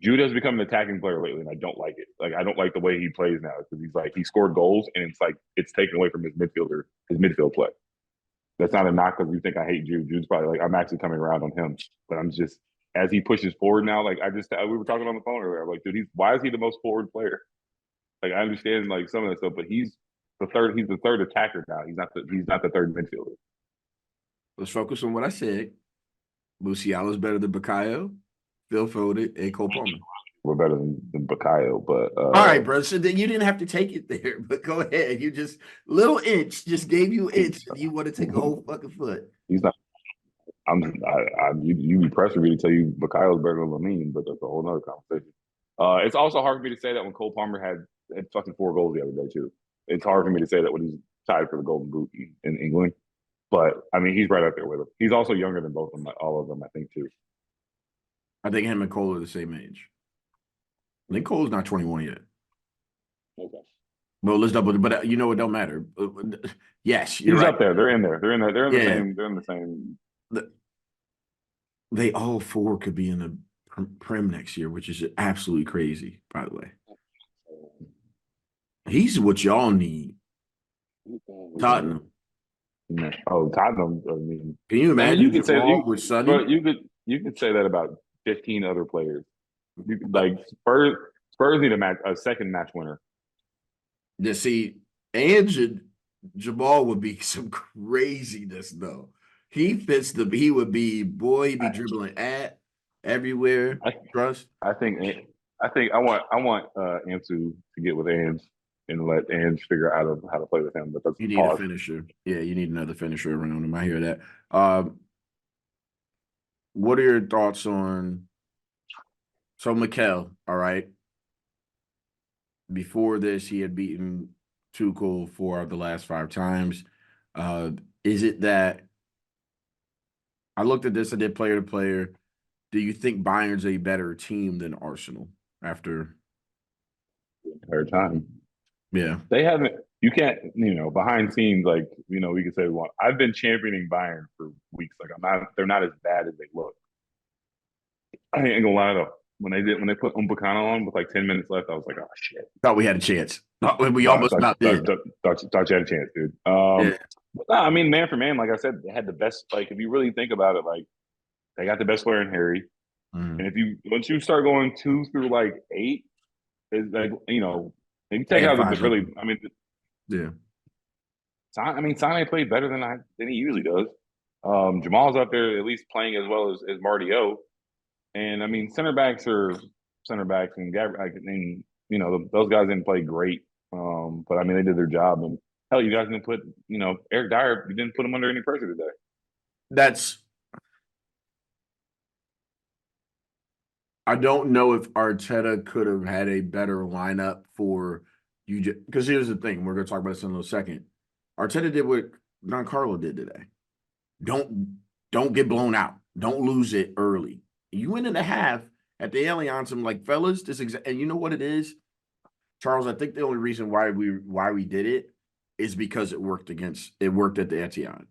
Jude has become an attacking player lately, and I don't like it. Like I don't like the way he plays now because he scored goals, and it's taken away from his midfield play. That's not a knock because you think I hate Jude. Jude's probably like I'm actually coming around on him, but I'm just as he pushes forward now. Like we were talking on the phone earlier. I'm like, dude, why is he the most forward player? Like I understand like some of that stuff, but he's the third attacker now. He's not the third midfielder. Let's focus on what I said. Musiala is better than Bukayo, Phil Foden, and Cole Palmer. We're better than Bukayo, but all right, bro. So then you didn't have to take it there, but go ahead. You just little inch just gave you inch. And you want to take a whole fucking foot. He's not. You be pressing me to tell you Bukayo's better than Lamine, but that's a whole other conversation. It's also hard for me to say that when Cole Palmer had fucking 4 goals the other day too. It's hard for me to say that when he's tied for the Golden Boot in England. But I mean, he's right up there with him. He's also younger than all of them, I think, too. I think him and Cole are the same age. I think Cole's not 21 yet. Okay. Well, let's double. But you know it don't matter. Yes, he's right. Up there. They're in there. They're in the same. they all four could be in the Prem next year, which is absolutely crazy, by the way. He's what y'all need. Tottenham. Oh, Tottenham. I mean, Can you man, imagine Jamal with Sonny? but you could say that about 15 other players. Like Spurs need a second match winner. To see, and Jamal would be some craziness though. He would be boy, he'd be dribbling at everywhere. I, Trust. I think I want Ansu to get with Ange and let Ange figure out how to play with him. But that's You need a pause. finisher. Yeah, you need another finisher around him. I hear that. What are your thoughts on Mikel? All right. Before this, he had beaten Tuchel 4 of the last 5 times. Is it that I looked at this? I did player to player. Do you think Bayern's a better team than Arsenal after? Entire time. Yeah, They haven't. You can't. Behind scenes, like we could say we want. I've been championing Bayern for weeks. Like I'm not. They're not as bad as they look. I ain't gonna lie though. When they put Umpakana on with like 10 minutes left, I was like, oh shit. thought we had a chance. We Thought, almost thought, about thought, did. thought you had a chance, dude. Yeah, But nah, I mean, man for man, like I said, they had the best. Like if you really think about it, like they got the best player in Harry. And once you start going 2 through like 8, it's like if you they take had out five really, open. I mean, Yeah, Sane played better than he usually does. Jamal's up there at least playing as well as Marty O. And I mean, center backs are center backs, and those guys didn't play great. But I mean, they did their job. And hell, you guys didn't put Eric Dyer. You didn't put him under any pressure today. that's. I don't know if Arteta could have had a better lineup for you. Because here's the thing: we're going to talk about this in a little second. Arteta did what Giancarlo did today. Don't get blown out. Don't lose it early. You win in a half at the Allianz. I'm like, fellas, and you know what it is, Charles. I think the only reason why we did it is because it worked at the Etihad,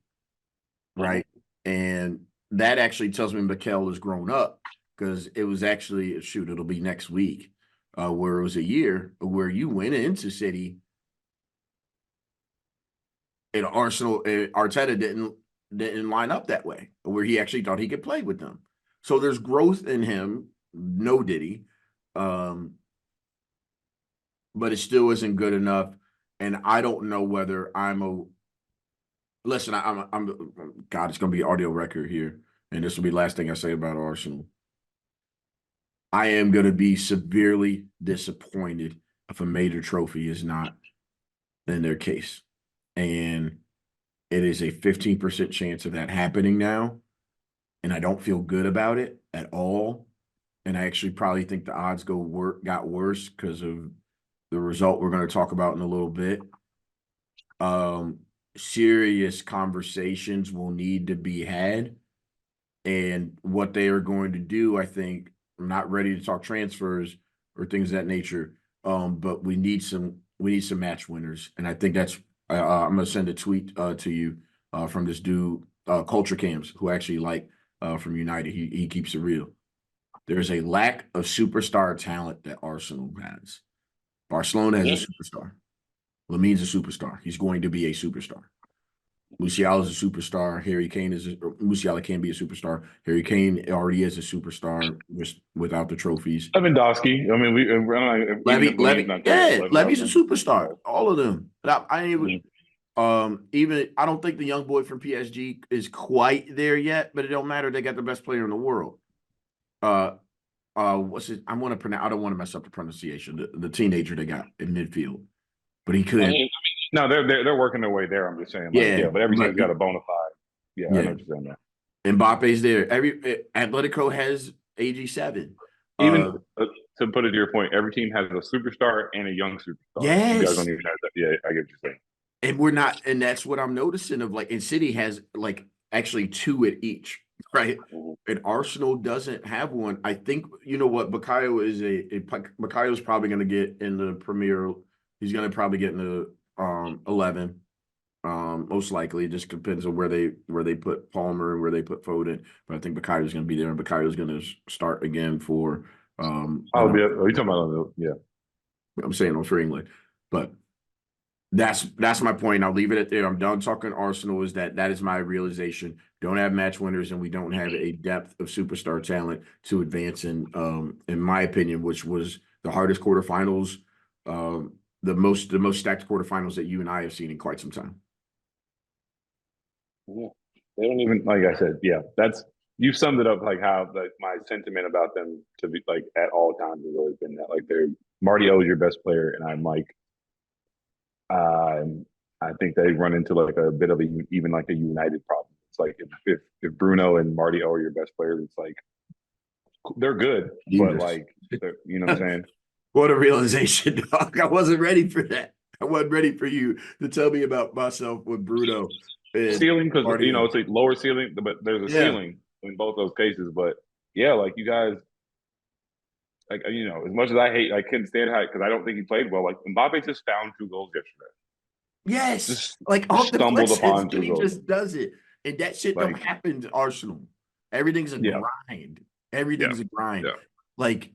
right? And that actually tells me Mikel has grown up because it was actually it'll be next week, where it was a year where you went into City and Arsenal. Arteta didn't line up that way, where he actually thought he could play with them. So there's growth in him. No Diddy. But it still isn't good enough. And I don't know whether listen, I'm God, it's gonna be audio record here. And this will be the last thing I say about Arsenal. I am gonna be severely disappointed if a major trophy is not in their case. And it is a 15% chance of that happening now. And I don't feel good about it at all. And I actually probably think the odds got worse because of the result we're going to talk about in a little bit. Serious conversations will need to be had. And what they are going to do, I think, I'm not ready to talk transfers or things of that nature. But we need some match winners. And I think that's I'm gonna send a tweet to you from this dude, Culture Cams, who actually from United. He keeps it real. There's a lack of superstar talent that Arsenal has. Barcelona has a superstar. Lamine's a superstar. He's going to be a superstar. Musiala is a superstar. Musiala can be a superstar. Harry Kane already is a superstar just without the trophies. Lewandowski. I mean, Levy's a superstar. All of them. But I even I don't think the young boy from PSG is quite there yet, but it don't matter. They got the best player in the world. What's it? I want to pronounce. I don't want to mess up the pronunciation. The teenager they got in midfield, but he could. No, they're working their way there. I'm just saying, but every team's got a bona fide. Yeah, I know what you're saying. Mbappe's there. Atletico has AG7. Even to put it to your point, every team has a superstar and a young superstar. Yes, you guys don't even have that. Yeah, I get what you're saying. And we're not, and that's what I'm noticing and City has actually 2 at each, right? And Arsenal doesn't have one. I think you know what Bukayo is Bukayo's probably going to get in the Premier. He's going to probably get in the 11. Most likely, it just depends on where they put Palmer and where they put Foden. But I think Bakayu's going to be there, and Bakayu's going to start again for. Oh, yeah. Are you talking about? Yeah. I'm saying for England, but that's my point. I'll leave it at there. I'm done talking Arsenal. Is that is my realization? Don't have match winners, and we don't have a depth of superstar talent to advance in my opinion, which was the hardest quarterfinals, the most stacked quarterfinals that you and I have seen in quite some time. Yeah. They don't even, Like I said, yeah, that's you summed it up like how like my sentiment about them to be like at all times has always been that like they're Marty O is your best player, and I'm like, I think they run into like a bit of a even like a United problem. It's like if Bruno and Marty O are your best players, it's like they're good, but like you know what I'm saying. What a realization, dog. I wasn't ready for that. I wasn't ready for you to tell me about myself with Bruno. Ceiling, because you know it's a lower ceiling, but there's a ceiling in both those cases. But yeah, like you guys, like you know, as much as I couldn't stand how because I don't think he played well. Like Mbappe just found 2 goals yesterday. Yes, Just like off the stumbled upon and 2 he goals. just does it, and that shit don't Like happen to Arsenal. Everything's a grind. Everything's a grind. Yeah. Like,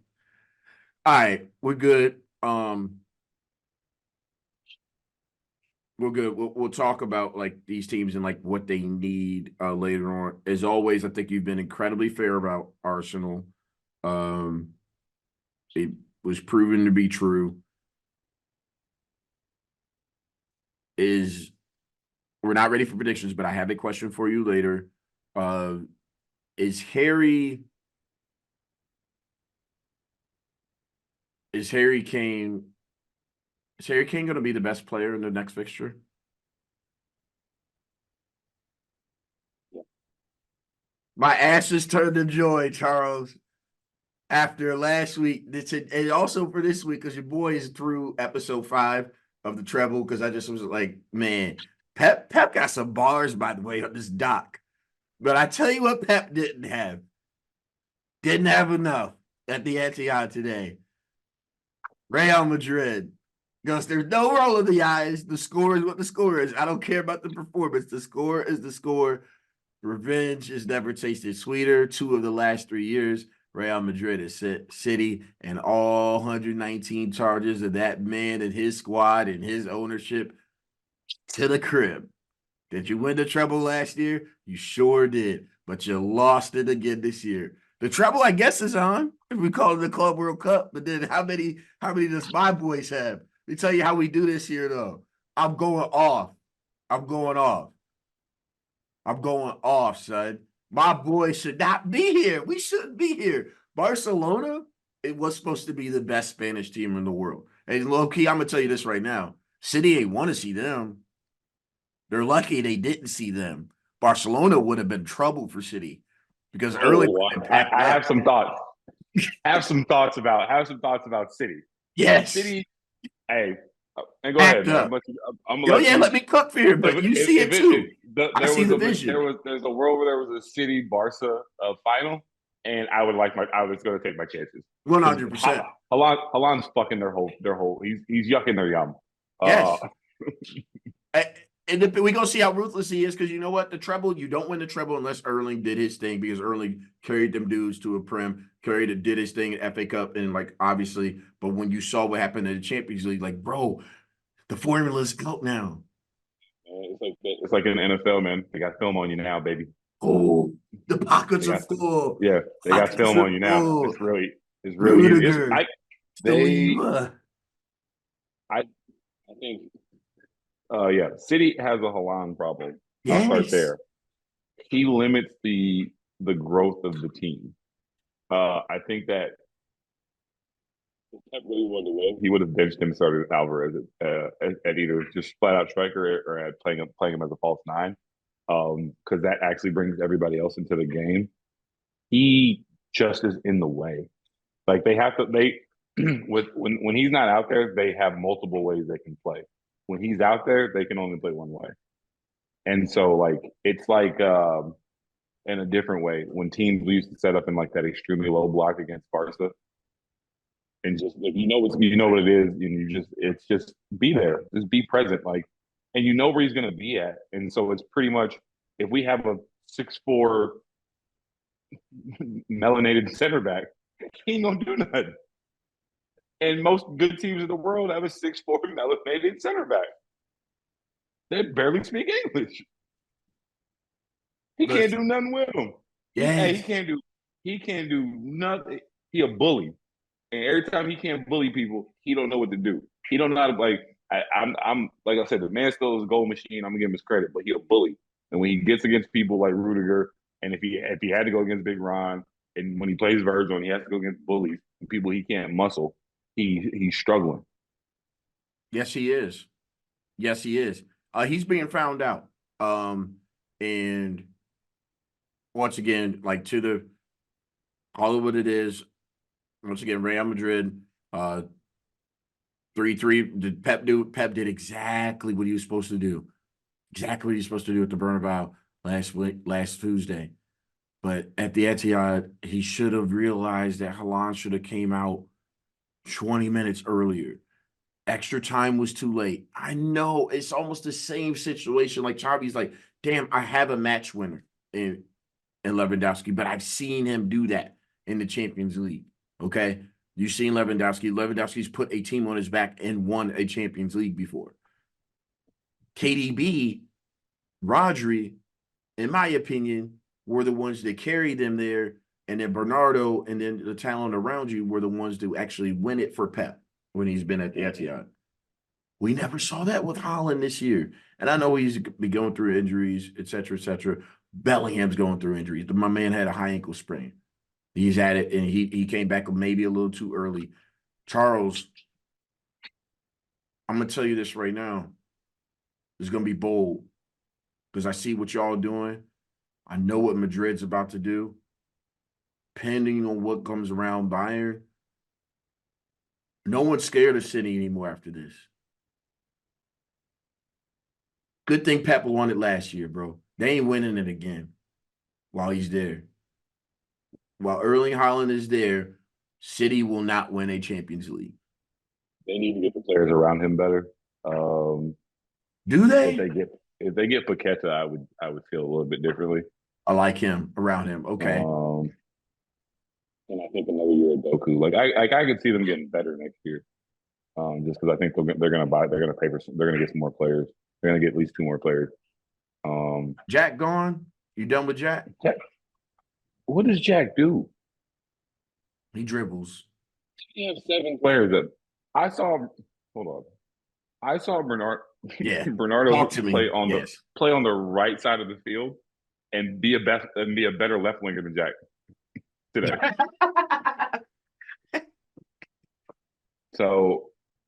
all right, we're good. We're good. We'll talk about like these teams and like what they need later on. As always, I think you've been incredibly fair about Arsenal. It was proven to be true. We're not ready for predictions, but I have a question for you later. Is Harry Kane going to be the best player in the next fixture? Yeah. My ass is turned to joy, Charles. After last week, and also for this week, because your boy is through episode 5 of the treble. Because I just was like, man, Pep got some bars, by the way, on this doc. But I tell you what, Pep didn't have enough at the Etihad today. Real Madrid goes, there's no roll of the eyes. The score is what the score is. I don't care about the performance. The score is the score. Revenge is never tasted sweeter. 2 of the last 3 years, Real Madrid is City, and all 119 charges of that man and his squad and his ownership to the crib. Did you win the treble last year? You sure did, but you lost it again this year. The treble, I guess, is on. If we call it the Club World Cup, but then how many does my boys have? Let me tell you how we do this here, though. I'm going off, son. My boys should not be here. We shouldn't be here. Barcelona, it was supposed to be the best Spanish team in the world. And low key, I'm gonna tell you this right now. City ain't want to see them. They're lucky they didn't see them. Barcelona would have been trouble for City because early. I have some thoughts. Have some thoughts about City. Yes. City. Hey, and go ahead, man. I'm gonna let me cook for you, but you see it too. I see the vision. There's a world where there was a City Barca final, and I was going to take my chances. 100%. Haaland's fucking their whole. He's yucking their yum. Yes. And we're going to see how ruthless he is because you know what? The treble, you don't win the treble unless Erling did his thing because Erling carried them dudes to a Prem, did his thing at FA Cup, and like obviously, but when you saw what happened in the Champions League, like, bro, the formula's out now. It's like an NFL, man. They got film on you now, baby. Oh, the pockets are full. Yeah, they got film on you now. It's really Rudiger, I think yeah, City has a Haaland problem. Yes. I'll start there. He limits the growth of the team. I think that Pep really wanted to win. He would have benched him, started Alvarez at either just flat out striker or at playing him as a false 9, because that actually brings everybody else into the game. He just is in the way. Like when he's not out there, they have multiple ways they can play. When he's out there, they can only play one way. And so like it's like in a different way when teams used to set up in like that extremely low block against Barca. And just like you know what it is, and it's just be there, just be present. Like, and you know where he's going to be at. And so it's pretty much if we have a 6'4" melanated center back, he ain't gonna do nothing. And most good teams in the world have a 6'4" melanated center back. They barely speak English. He can't do nothing with them. Yes. He can't do nothing. He a bully. And every time he can't bully people, he don't know what to do. He don't know how to I'm like I said, the man still is a goal machine. I'm gonna give him his credit, but he a bully. And when he gets against people like Rudiger, and if he had to go against Big Ron, and when he plays Virgil and he has to go against bullies and people he can't muscle, he's struggling. Yes, he is. Yes, he is. He's being found out. And once again, like to the call it what it is. Once again, Real Madrid, 3-3. Did Pep do? Pep did exactly what he was supposed to do. Exactly what he was supposed to do at the Bernabeu last Tuesday. But at the Etihad, he should have realized that Haaland should have came out 20 minutes earlier. Extra time was too late. I know it's almost the same situation. Like Xavi's like, damn, I have a match winner in Lewandowski, but I've seen him do that in the Champions League. Okay. You've seen Lewandowski. Lewandowski's put a team on his back and won a Champions League before. KDB, Rodri, in my opinion, were the ones that carried them there. And then Bernardo and then the talent around you were the ones to actually win it for Pep when he's been at the Etihad. We never saw that with Haaland this year. And I know he's been going through injuries, et cetera, et cetera. Bellingham's going through injuries. My man had a high ankle sprain. He's at it, and he came back maybe a little too early. Charles, I'm going to tell you this right now. It's going to be bold because I see what y'all doing. I know what Madrid's about to do. Depending on what comes around Bayern, no one's scared of City anymore after this. Good thing Pep won it last year, bro. They ain't winning it again while he's there. While Erling Haaland is there, City will not win a Champions League. They need to get the players around him better. Do they? If they get Paqueta, I would feel a little bit differently. I like him around him. Okay. And I think another year of Doku. I could see them getting better next year. Just because I think they're going to get some more players. They're going to get at least 2 more players. Jack gone? You done with Jack? What does Jack do? He dribbles. You have 7 players that I saw. Hold on, I saw Bernardo play on the right side of the field and be a better left winger than Jack today. So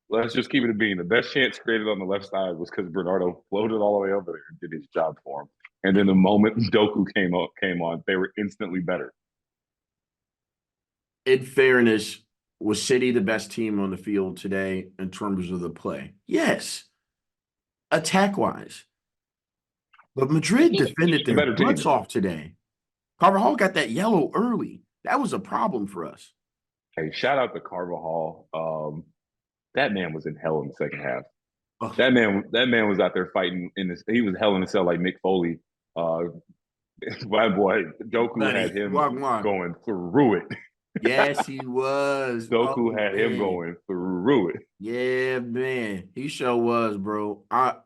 let's just keep it a being. The best chance created on the left side was because Bernardo floated all the way over there and did his job for him. And then the moment Doku came on, they were instantly better. In fairness, was City the best team on the field today in terms of the play? Yes. Attack-wise. But Madrid defended their butts off today. Carvajal got that yellow early. That was a problem for us. Hey, shout out to Carvajal. That man was in hell in the second half. Oh. That man was out there fighting he was hell in a cell like Mick Foley. My boy Doku had him going through it. Yes, he was. Doku had him going through it. Yeah, man. He sure was, bro. Left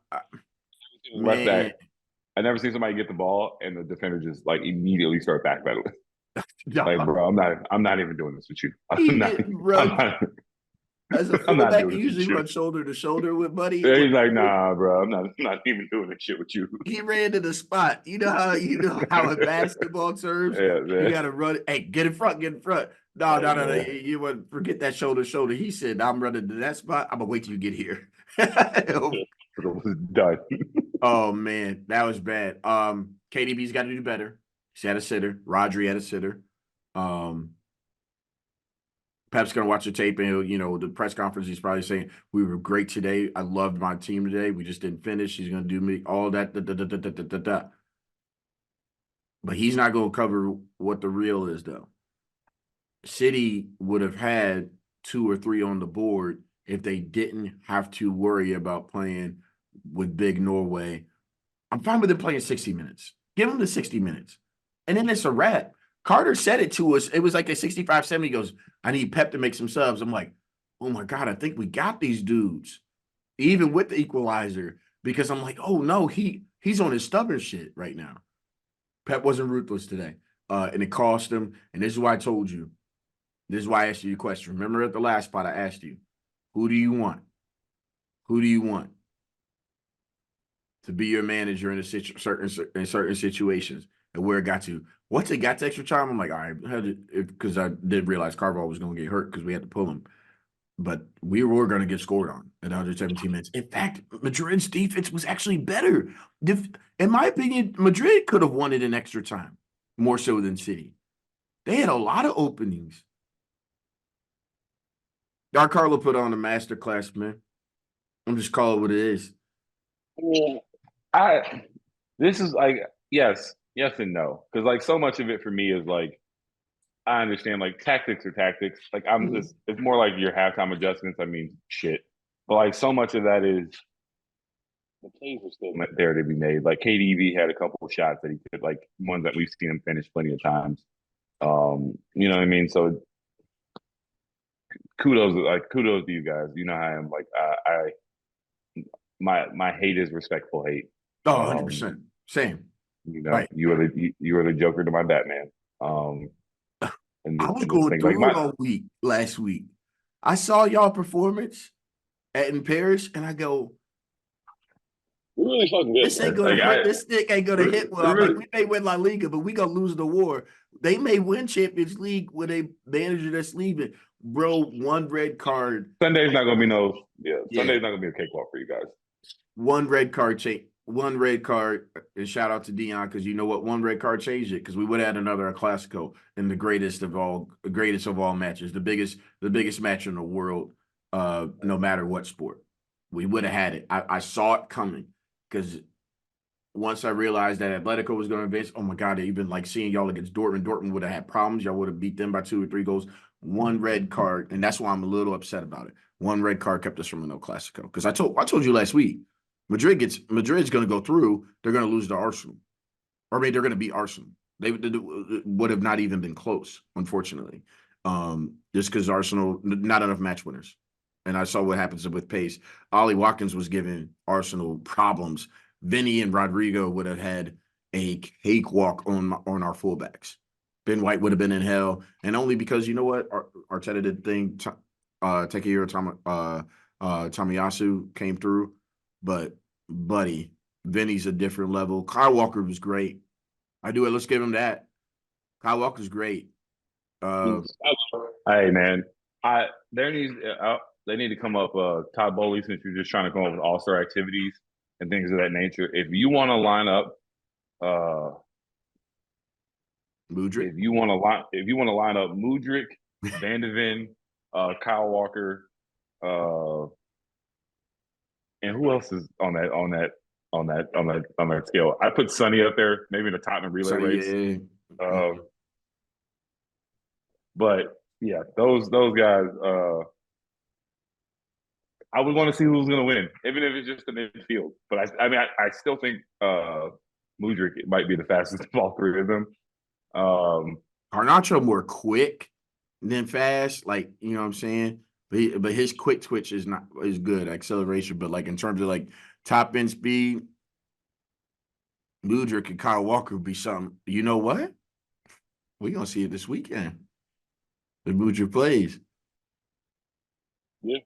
back. I never seen somebody get the ball and the defender just immediately start backpedaling. Bro, I'm not even doing this with you. As a fullback, you usually run shoulder to shoulder with Buddy. Yeah, he's like, nah, bro, I'm not even doing this shit with you. He ran to the spot. You know how in basketball terms, you gotta run. Hey, get in front. No. You wouldn't forget that shoulder to shoulder. He said, I'm running to that spot. I'm gonna wait till you get here. It was done. Oh man, that was bad. KDB's got to do better. He had a sitter. Rodri had a sitter. Pep's going to watch the tape and the press conference, he's probably saying, we were great today. I loved my team today. We just didn't finish. He's going to do me all that. But he's not going to cover what the real is, though. City would have had 2 or 3 on the board if they didn't have to worry about playing with Big Norway. I'm fine with him playing 60 minutes. Give him the 60 minutes. And then it's a wrap. Carter said it to us. It was like a 65-70. He goes, I need Pep to make some subs. I'm like, oh my God, I think we got these dudes, even with the equalizer, because I'm like, oh no, he's on his stubborn shit right now. Pep wasn't ruthless today. And it cost him. And this is why I told you. This is why I asked you the question. Remember at the last spot, I asked you, who do you want? Who do you want to be your manager in certain situations? And where it got to. Once it got to extra time, I'm like, all right, because I did realize Carvalho was going to get hurt because we had to pull him. But we were going to get scored on at 117 minutes. In fact, Madrid's defense was actually better. In my opinion, Madrid could have won it in extra time, more so than City. They had a lot of openings. Carlo put on a masterclass, man. I'm just calling it what it is. Yeah. This is like, yes and no. Because like so much of it for me is like, I understand like tactics are tactics. Like it's more like your halftime adjustments. I mean, shit. But like so much of that is the plays are still there to be made. Like KDV had a couple of shots that he could, like ones that we've seen him finish plenty of times. You know what I mean? So kudos to you guys. You know how I am. Like my hate is respectful hate. Oh, 100%. Same. You know, right. you are the Joker to my Batman. I was going through it all week last week. I saw y'all performance in Paris, and I go, we're really fucking good. This ain't gonna hit. This stick ain't gonna hit well. I'm like, we may win La Liga, but we gonna lose the war. They may win Champions League with a manager that's leaving. Bro, one red card. Sunday's not gonna be Sunday's not gonna be a cakewalk for you guys. One red card one red card, and shout out to Dion, because you know what? One red card changed it, because we would have had another Clasico in the greatest of all matches, the biggest match in the world, no matter what sport. We would have had it. I saw it coming, because once I realized that Atletico was going to advance, oh my God, even like seeing y'all against Dortmund. Dortmund would have had problems. Y'all would have beat them by 2 or 3 goals. One red card, and that's why I'm a little upset about it. One red card kept us from a no Clasico. Because I told you last week, Madrid's going to go through. They're going to lose to Arsenal, or maybe they're going to beat Arsenal. They would have not even been close, unfortunately, just because Arsenal not enough match winners. And I saw what happens with pace. Ollie Watkins was giving Arsenal problems. Vinny and Rodrigo would have had a cakewalk on our fullbacks. Ben White would have been in hell, and only because you know what, Arteta did thing. Takehiro Tomiyasu came through, but buddy, Vinny's a different level. Kyle Walker was great. I do it. Let's give him that. Kyle Walker's great. Hey man, they need to come up, Todd Bowley, since you're just trying to come up with all-star activities and things of that nature. If you want to line up, Mudryk. If you want to line up Mudryk, Van de Ven, Kyle Walker, and who else is on that scale? I put Sonny up there, maybe in the Tottenham relay race. Yeah. But yeah, those guys. I would want to see who's going to win, even if it's just the midfield. But I still think Mudryk might be the fastest of all three of them. Garnacho more quick than fast, like, you know what I'm saying? But his quick twitch is good, acceleration. But like in terms of like top end speed, Mudryk and Kyle Walker would be something. You know what? We're gonna see it this weekend. If Mudryk plays. Yeah.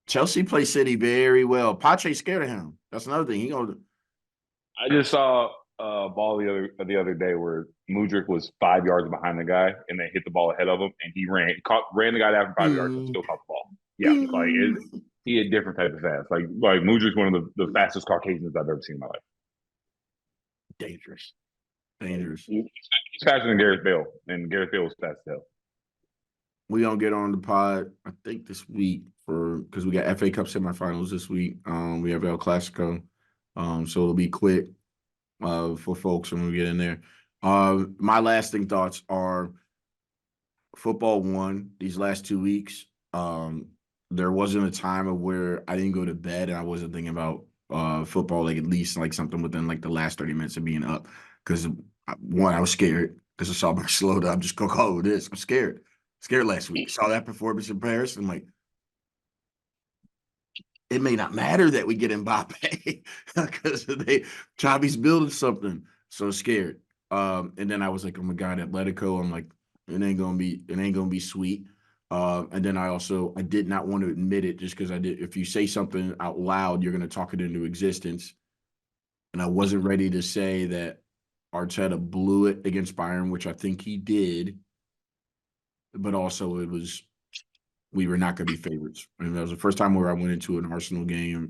Chelsea plays City very well. Pache's scared of him. That's another thing. I just saw a ball the other day where Mudryk was 5 yards behind the guy, and they hit the ball ahead of him, and he ran the guy down for 5 yards and still caught the ball. Yeah, like he a different type of fast. Like Mudryk's one of the fastest Caucasians I've ever seen in my life. Dangerous. He's faster than Gareth Bale, and Gareth Bale was fast as hell. We gonna get on the pod, I think, this week because we got FA Cup semifinals this week. We have El Clasico, so it'll be quick for folks when we get in there. My lasting thoughts are football won these last 2 weeks. There wasn't a time of where I didn't go to bed and I wasn't thinking about football, like at least like something within like the last 30 minutes of being up. Because one, I was scared because I saw Barcelona. I'm just gonna call it this. I'm scared. Scared last week. Saw that performance in Paris. I'm like, it may not matter that we get Mbappe because Xavi's building something. So scared. And then I was like, oh my God, Atletico. I'm like, it ain't gonna be sweet. And then I did not want to admit it just because if you say something out loud, you're gonna talk it into existence. And I wasn't ready to say that Arteta blew it against Bayern, which I think he did. But also we were not going to be favorites. And that was the first time where I went into an Arsenal game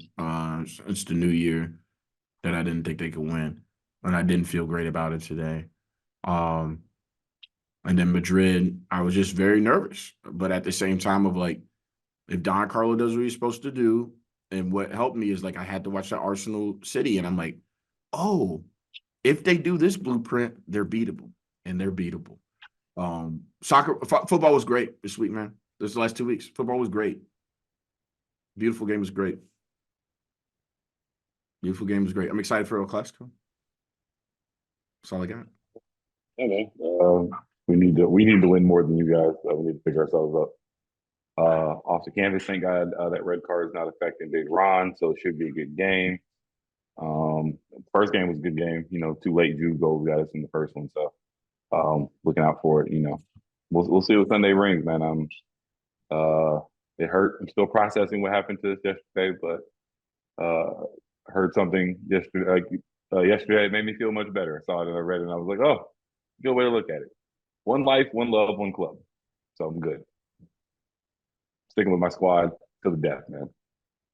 since the new year that I didn't think they could win. And I didn't feel great about it today. And then Madrid, I was just very nervous. But at the same time of like, if Don Carlo does what he's supposed to do, and what helped me is like I had to watch the Arsenal City, and I'm like, oh, if they do this blueprint, they're beatable. And they're beatable. Football was great this week, man. This last 2 weeks. Football was great. Beautiful game was great. Beautiful game was great. I'm excited for El Clasico. That's all I got. Yeah, man. We need to win more than you guys. We need to pick ourselves up. Off the canvas, thank God that red card is not affecting Big Ron, so it should be a good game. First game was a good game. You know, 2 late Jude goals got us in the first one, so looking out for it. You know, we'll see what Sunday brings, man. It hurt. I'm still processing what happened to us yesterday, but heard something yesterday. Yesterday, it made me feel much better. I saw it and I read it, and I was like, oh, good way to look at it. One life, one love, one club. So I'm good. Sticking with my squad to the death, man.